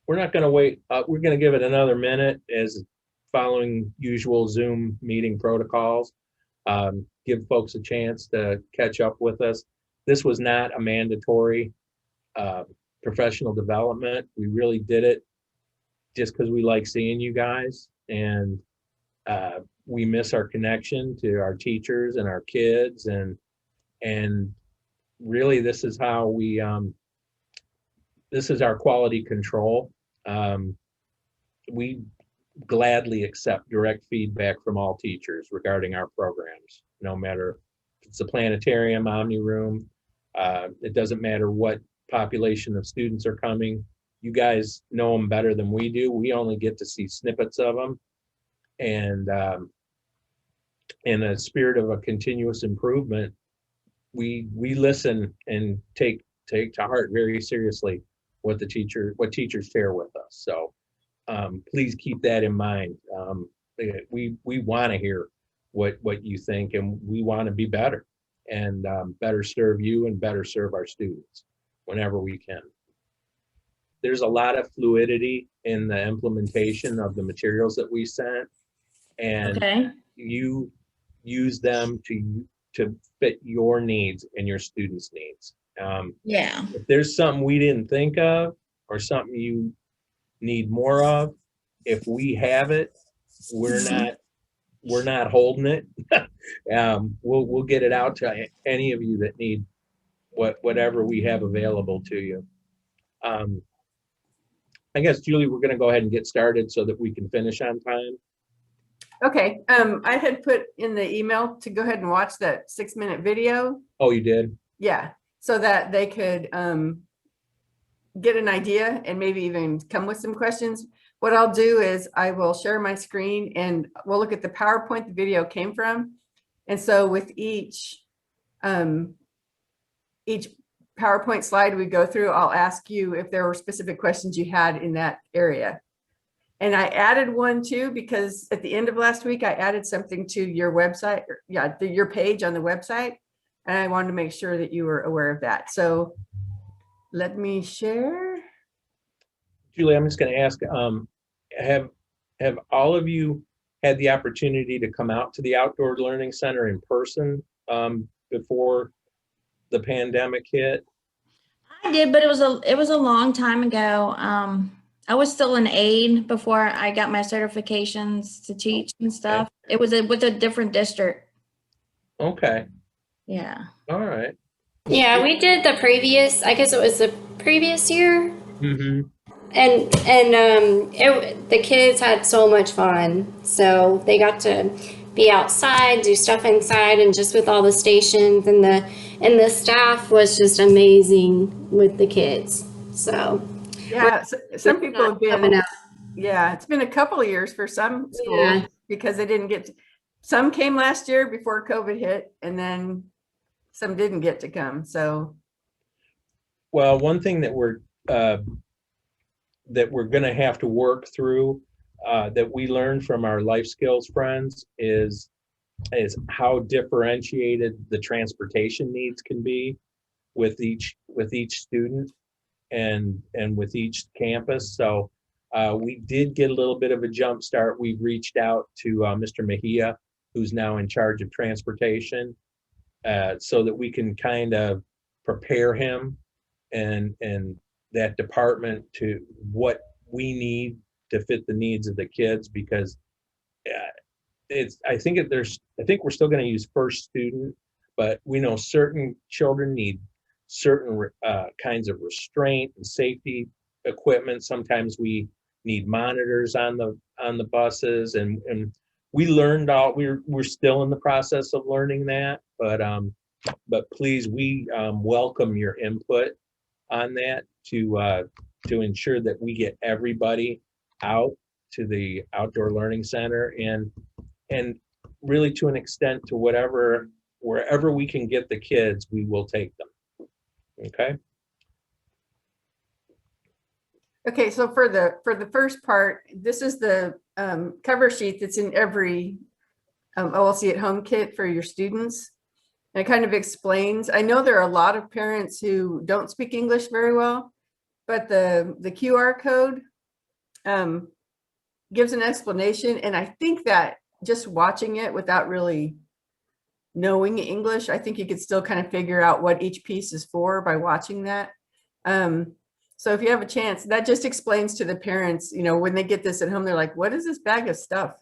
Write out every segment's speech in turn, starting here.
we're not going to wait. We're going to give it another minute as following usual Zoom meeting protocols. Give folks a chance to catch up with us. This was not a mandatory uh, professional development. We really did it just because we like seeing you guys, and we miss our connection to our teachers and our kids, and really this is our quality control. Um, we gladly accept direct feedback from all teachers regarding our programs, no matter if it's the planetarium, Omni Room. It doesn't matter what population of students are coming. You guys know them better than we do. We only get to see snippets of them. And in a spirit of a continuous improvement, we listen and take to heart very seriously what teachers share with us. So please keep that in mind. We want to hear what you think, and we want to be better and better serve you and better serve our students whenever we can. There's a lot of fluidity in the implementation of the materials that we sent, and Okay. you use them to fit your needs and your students' needs. Yeah. If there's something we didn't think of or something you need more of, if we have it, we're not holding it. We'll get it out to any of you that need whatever we have available to you. I guess, Julie, we're going to go ahead and get started so that we can finish on time. Okay, I had put in the email to go ahead and watch that 6-minute video. Oh, you did? Yeah, so that they could get an idea and maybe even come with some questions. What I'll do is I will share my screen and we'll look at the PowerPoint the video came from. And so with each PowerPoint slide we go through, I'll ask you if there were specific questions you had in that area. And I added one too, because at the end of last week, I added something to your website, your page on the website. And I wanted to make sure that you were aware of that. So let me share. Julie, I'm just going to ask, have all of you had the opportunity to come out to the Outdoor Learning Center in person before the pandemic hit? I did, but it was a long time ago. I was still an aide before I got my certifications to teach and stuff. Okay. It was with a different district. Okay. Yeah. All right. Yeah, we did the previous, I guess it was the previous year. Mm-hmm. And the kids had so much fun. So they got to be outside, do stuff inside, and just with all the stations, and the staff was just amazing with the kids. So yeah, some people have been, yeah, it's been a couple of years for some schools because they didn't get to, some came last year before COVID hit, and then some didn't get to come. So, well, one thing that we're going to have to work through that we learned from our life skills friends is how differentiated the transportation needs can be with each student and with each campus. So we did get a little bit of a jump start. We've reached out to Mr. Mejia, who's now in charge of transportation, so that we can kind of prepare him and that department to what we need to fit the needs of the kids, because I think we're still going to use first student, but we know certain children need certain kinds of restraint and safety equipment. Sometimes we need monitors on the buses, and we learned we're still in the process of learning that, but please, we welcome your input on that to ensure that we get everybody out to the Outdoor Learning Center, and really to an extent to wherever we can get the kids, we will take them. Okay. Okay, so for the first part, this is the cover sheet that's in every OLC at Home kit for your students. And it kind of explains, I know there are a lot of parents who don't speak English very well, but the QR code gives an explanation. And I think that just watching it without really knowing English, I think you could still kind of figure out what each piece is for by watching that. So if you have a chance, that just explains to the parents, you know, when they get this at home, they're like, what is this bag of stuff?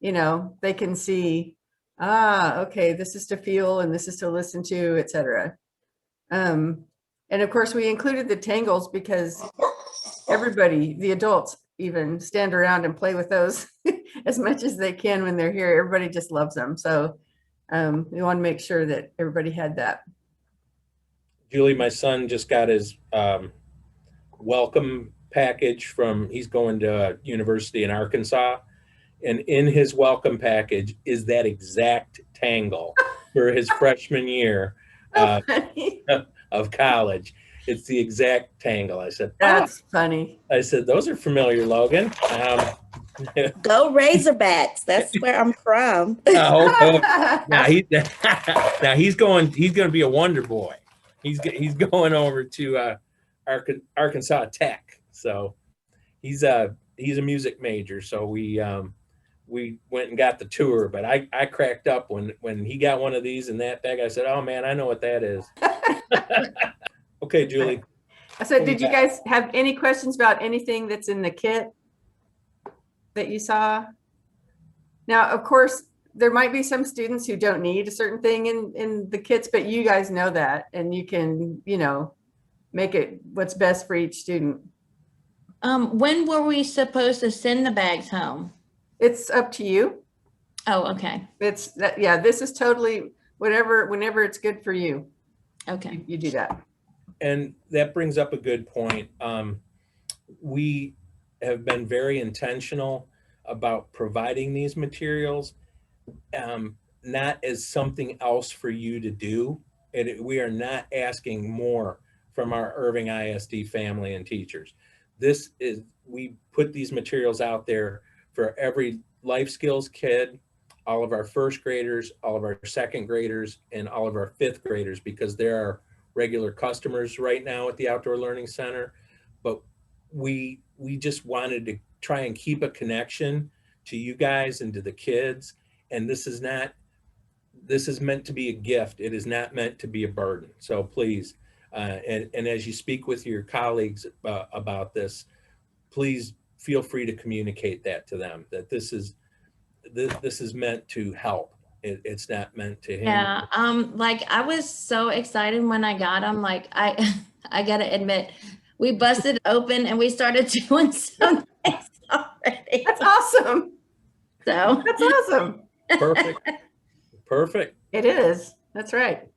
You know, they can see, okay, this is to feel and this is to listen to, etc. And of course, we included the tangles because everybody, the adults, even stand around and play with those as much as they can when they're here. Everybody just loves them. So we want to make sure that everybody had that. Julie, my son just got his welcome package from, he's going to university in Arkansas. And in his welcome package is that exact tangle for his freshman year of college. It's the exact tangle. I said, That's funny. I said, those are familiar, Logan. Go Razorbacks. That's where I'm from. Now he's going to be a wonder boy. He's going over to Arkansas Tech. So he's a music major. So we went and got the tour, but I cracked up when he got one of these in that bag. I said, oh man, I know what that is. Okay, Julie. I said, did you guys have any questions about anything that's in the kit that you saw? Now, of course, there might be some students who don't need a certain thing in the kits, but you guys know that, and you can, you know, make it what's best for each student. When were we supposed to send the bags home? It's up to you. Oh, okay. It's that, yeah, this is totally whenever it's good for you. Okay. You do that. And that brings up a good point. We have been very intentional about providing these materials, not as something else for you to do. We are not asking more from our Irving ISD family and teachers. We put these materials out there for every life skills kid, all of our first graders, all of our second graders, and all of our fifth graders, because there are regular customers right now at the Outdoor Learning Center. But we just wanted to try and keep a connection to you guys and to the kids. And this is meant to be a gift. It is not meant to be a burden. So please, and as you speak with your colleagues about this, please feel free to communicate that to them, that this is meant to help. It's not meant to hinder. Yeah. Like I was so excited when I got them. Like I gotta admit, we busted open and we started doing some things already. That's awesome. So That's awesome. Perfect. It is. That's right.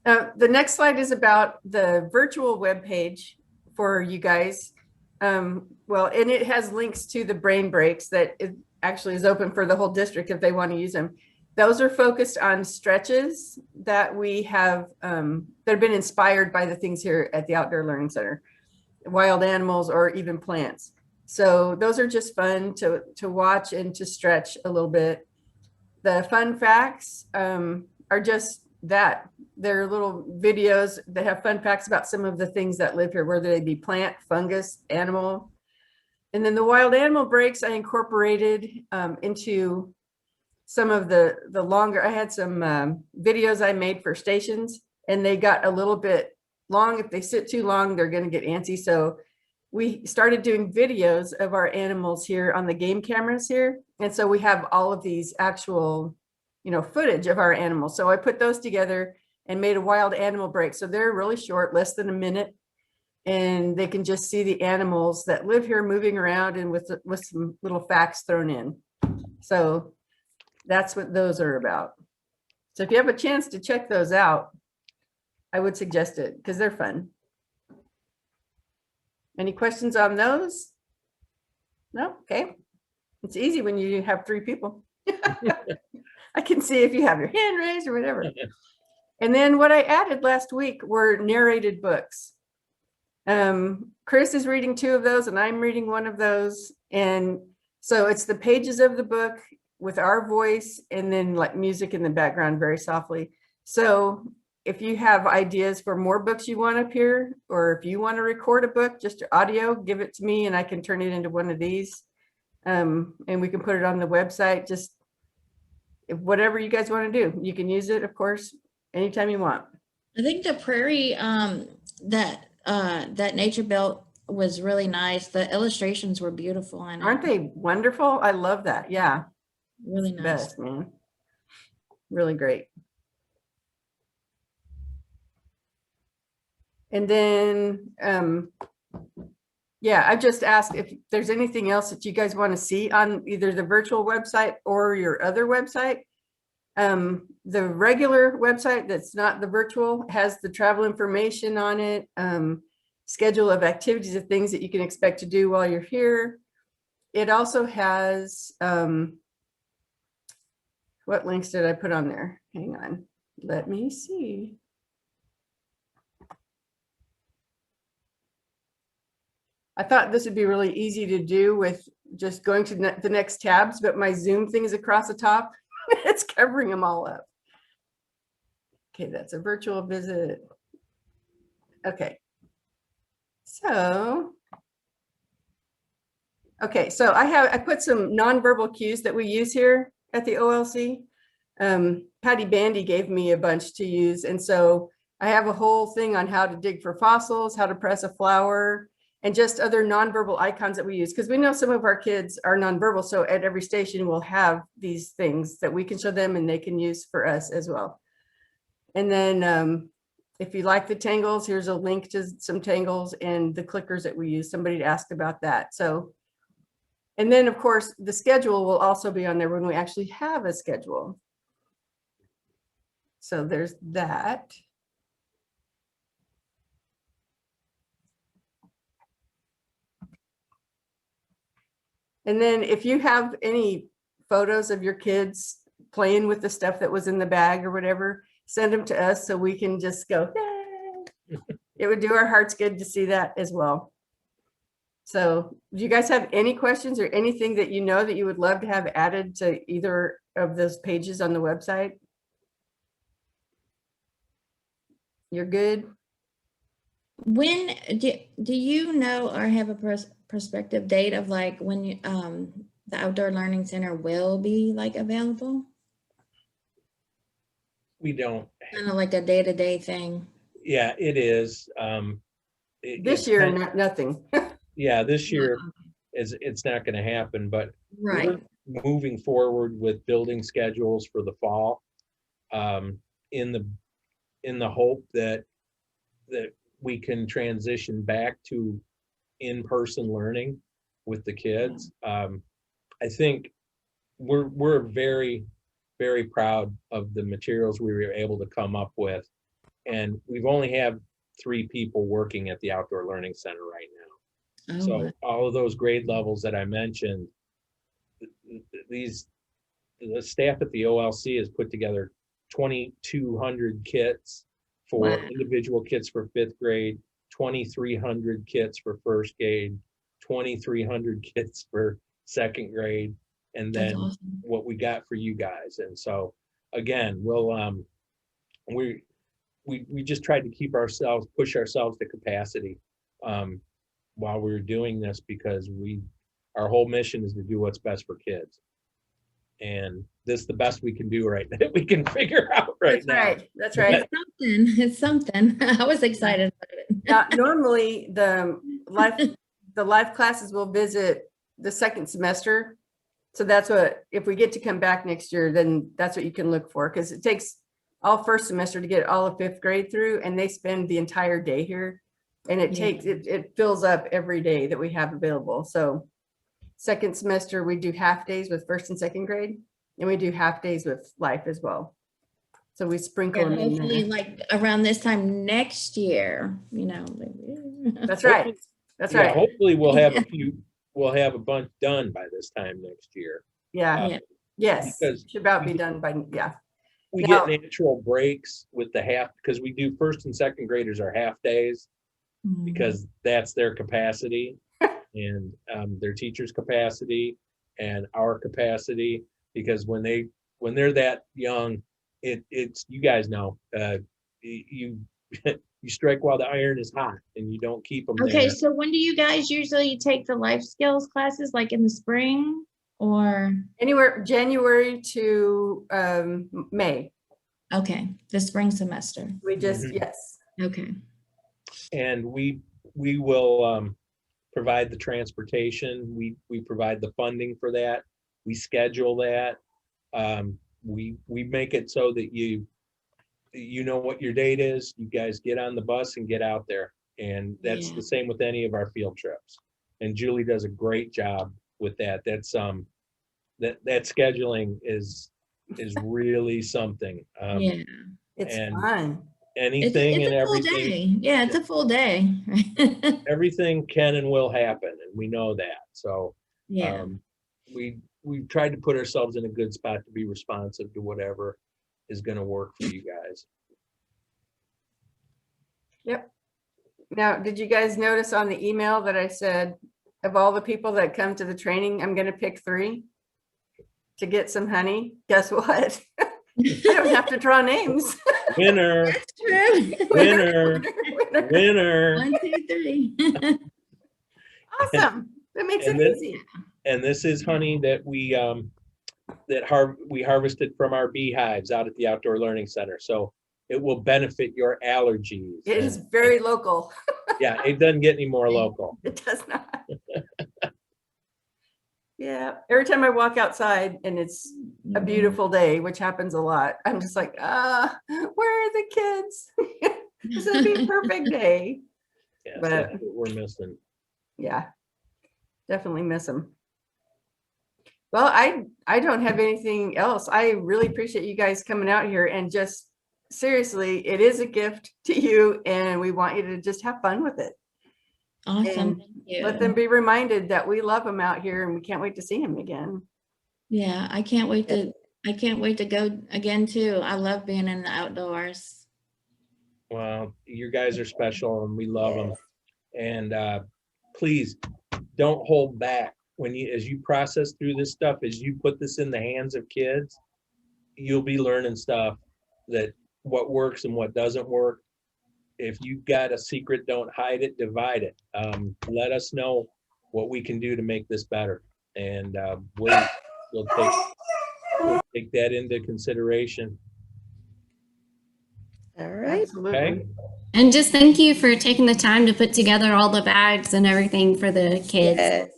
The next slide is about the virtual web page for you guys. Well, and it has links to the brain breaks that it actually is open for the whole district if they want to use them. Those are focused on stretches that we have that have been inspired by the things here at the Outdoor Learning Center, wild animals or even plants. So those are just fun to watch and to stretch a little bit. The fun facts are just that. They're little videos that have fun facts about some of the things that live here, whether they be plant, fungus, animal. And then the wild animal breaks I incorporated into some of the longer. I had some videos I made for stations, and they got a little bit long. If they sit too long, they're going to get antsy. So we started doing videos of our animals here on the game cameras here. And so we have all of these actual, you know, footage of our animals. So I put those together and made a wild animal break. So they're really short, less than a minute. And they can just see the animals that live here moving around and with some little facts thrown in. So that's what those are about. So if you have a chance to check those out, I would suggest it because they're fun. Any questions on those? No? Okay. It's easy when you have 3 people. I can see if you have your hand raised or whatever. And then what I added last week were narrated books. Chris is reading 2 of those and I'm reading 1 of those. And so it's the pages of the book with our voice and then like music in the background very softly. So if you have ideas for more books you want up here, or if you want to record a book, just audio, give it to me and I can turn it into one of these. And we can put it on the website. Just whatever you guys want to do. You can use it, of course, anytime you want. I think the prairie that nature built was really nice. The illustrations were beautiful and Aren't they wonderful? I love that. Yeah. really nice. Best, man. Really great. And then, yeah, I just asked if there's anything else that you guys want to see on either the virtual website or your other website. The regular website that's not the virtual has the travel information on it, schedule of activities of things that you can expect to do while you're here. It also has, what links did I put on there? Hang on, let me see. I thought this would be really easy to do with just going to the next tabs, but my Zoom thing is across the top. It's covering them all up. Okay, that's a virtual visit. Okay. So, okay, so I put some nonverbal cues that we use here at the OLC. Patty Bandy gave me a bunch to use. And so I have a whole thing on how to dig for fossils, how to press a flower, and just other nonverbal icons that we use. Because we know some of our kids are nonverbal. So at every station we'll have these things that we can show them and they can use for us as well. And then if you like the tangles, here's a link to some tangles and the clickers that we use. Somebody asked about that. So, and then of course, the schedule will also be on there when we actually have a schedule. So there's that. And then if you have any photos of your kids playing with the stuff that was in the bag or whatever, send them to us so we can just go, yay. It would do our hearts good to see that as well. So do you guys have any questions or anything that you know that you would love to have added to either of those pages on the website? You're good? When do you know or have a prospective date of like when you, the Outdoor Learning Center will be like available? We don't. Kind of like a day-to-day thing. Yeah, it is. This year, nothing. Yeah, this year it's not going to happen, but Right. we're moving forward with building schedules for the fall, in the hope that we can transition back to in-person learning with the kids. I think we're very, very proud of the materials we were able to come up with. And we've only have 3 people working at the Outdoor Learning Center right now. Oh, So wow. all of those grade levels that I mentioned, the staff at the OLC has put together 2,200 kits for Wow. individual kits for 5th grade, 2,300 kits for 1st grade, 2,300 kits for 2nd grade, and That's then awesome. what we got for you guys. And so again, we'll we just tried to push ourselves to capacity while we were doing this, because our whole mission is to do what's best for kids. And this is the best we can do right now. We can figure out right now. Right. That's right. It's something. I was excited about it. Now, normally the life classes will visit the 2nd semester. So that's what, if we get to come back next year, then that's what you can look for, because it takes all 1st semester to get all of 5th grade through, and they spend the entire day here. And it fills up every day that we have available. So 2nd semester, we do half days with 1st and 2nd grade, and we do half days with life as well. So we sprinkle them in Hopefully there. like around this time next year, That's right. That's right. Hopefully we'll have a bunch done by this time next year. Yeah. Yeah. Yes. Because Should about be done by, yeah. we Now- get natural breaks with the half, because we do 1st and 2nd graders are half days, because that's their capacity and their teacher's capacity and our capacity, because when they're that young, it's, you guys know, you you strike while the iron is hot, and you don't keep them Okay, there. so when do you guys usually take the life skills classes, like in the spring or? Anywhere January to May. Okay, the spring semester. We just, Mhm. yes. Okay. And we will provide the transportation. We provide the funding for that. We schedule that. We make it so that you know what your date is. You guys get on the bus and get out there. And that's Yeah. the same with any of our field trips. And Julie does a great job with that. That's that scheduling is really something. Yeah. It's and fun. anything It's and a full everything, day. Yeah, it's a full day. everything can and will happen, and we know that. So Yeah. we've tried to put ourselves in a good spot to be responsive to whatever is going to work for you guys. Yep. Now, did you guys notice on the email that I said, of all the people that come to the training, I'm going to pick 3 to get some honey? Guess what? I don't have to draw names. Winner, That's true. winner, Winner. winner. 1, 2, 3. Awesome. That makes it And this- easy. And this is honey that we harvested from our beehives out at the Outdoor Learning Center. So it will benefit your allergies. It is And- very local. yeah, it doesn't get any more local. It does not. Yeah. Every time I walk outside and it's a beautiful day, which happens a lot, I'm just like, where are the kids? This would be a perfect day. Yes, But- that's what we're missing. Yeah, definitely miss them. Well, I don't have anything else. I really appreciate you guys coming out here, and just seriously, it is a gift to you, and we want you to just have fun with it. Awesome. And Thank you. Let them be reminded that we love them out here and we can't wait to see them again. Yeah, I can't wait to go again too. I love being in the outdoors. Well, you guys are special and we love them. And please don't hold back as you process through this stuff, as you put this in the hands of kids, you'll be learning stuff that what works and what doesn't work. If you've got a secret, don't hide it, divide it. Let us know what we can do to make this better. And we'll take that into consideration. All right. Absolutely. Okay. And just thank you for taking the time to put together all the bags and everything for the kids. Yes.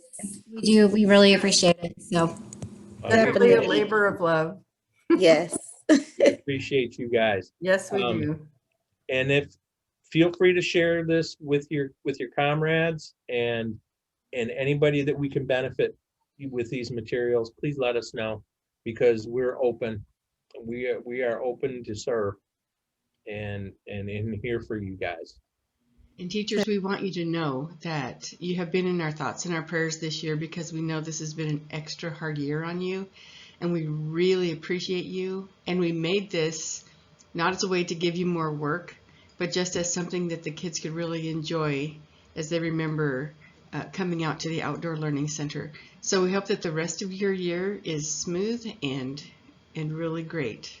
We really appreciate it. So Definitely a Definitely. labor of love. Yes. Appreciate you guys. Yes, we do. And feel free to share this with your comrades and anybody that we can benefit with these materials. Please let us know, because we're open. We are open to serve and in here for you guys. And teachers, we want you to know that you have been in our thoughts and our prayers this year, because we know this has been an extra hard year on you, and we really appreciate you. And we made this not as a way to give you more work, but just as something that the kids could really enjoy as they remember coming out to the Outdoor Learning Center. So we hope that the rest of your year is smooth and really great.